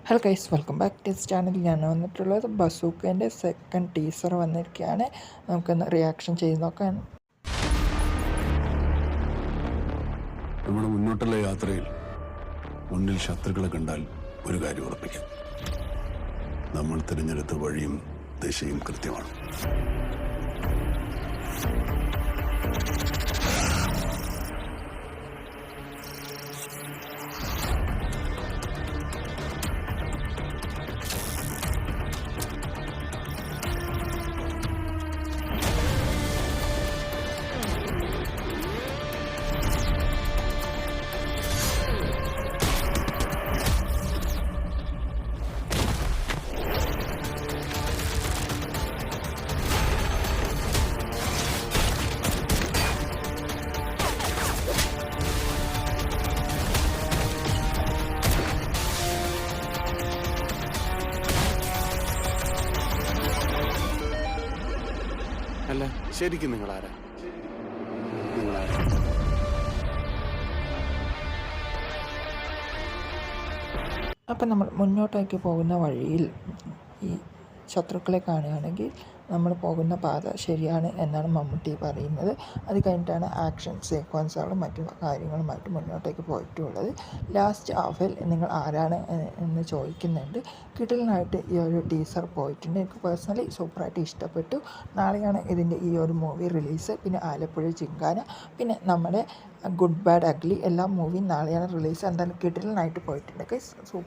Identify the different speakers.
Speaker 1: Hello guys, welcome back to this channel. ഞാൻ വന്നിട്ടുള്ളത് ബസൂക്കേൻ്റെ second teaser വന്നിരിക്കുകയാണ്. നമുക്കൊന്ന് റിയാക്ഷൻ ചെയ്ത് നോക്കാം.
Speaker 2: നമ്മുടെ മുന്നോട്ടുള്ള യാത്രയിൽ മുന്നിൽ ശത്രുക്കളെ കണ്ടാൽ ഒരു കാര്യം ഉറപ്പിക്കാം: നമ്മൾ തിരഞ്ഞെടുത്ത വഴിയും ദിശയും കൃത്യമാണ്.
Speaker 3: അല്ല, ശരിക്കും നിങ്ങളാരാ?
Speaker 1: അപ്പം നമ്മൾ മുന്നോട്ടേക്ക് പോകുന്ന വഴിയിൽ ഈ ശത്രുക്കളെ കാണുകയാണെങ്കിൽ നമ്മൾ പോകുന്ന പാത ശരിയാണ് എന്നാണ് മമ്മൂട്ടി പറയുന്നത്. അത് കഴിഞ്ഞിട്ടാണ് ആക്ഷൻ സീക്വൻസുകളും മറ്റു കാര്യങ്ങളുമായിട്ട് മുന്നോട്ടേക്ക് പോയിട്ടുള്ളത്. ലാസ്റ്റ് ഹാഫിൽ നിങ്ങൾ ആരാണ് എന്ന് ചോദിക്കുന്നുണ്ട്. കിടിലനായിട്ട് ഈ ഒരു ടീസർ പോയിട്ടുണ്ട്. എനിക്ക് പേഴ്സണലി സൂപ്പറായിട്ട് ഇഷ്ടപ്പെട്ടു. നാളെയാണ് ഇതിൻ്റെ ഈ ഒരു മൂവി റിലീസ്. പിന്നെ ആലപ്പുഴ ചിങ്കാന, പിന്നെ നമ്മുടെ ഗുഡ് ബാഡ് അഗ്ലി എല്ലാ മൂവിയും നാളെയാണ് റിലീസ്. എന്തായാലും കിടിലനായിട്ട് പോയിട്ടുണ്ട്. സൂപ്പർ.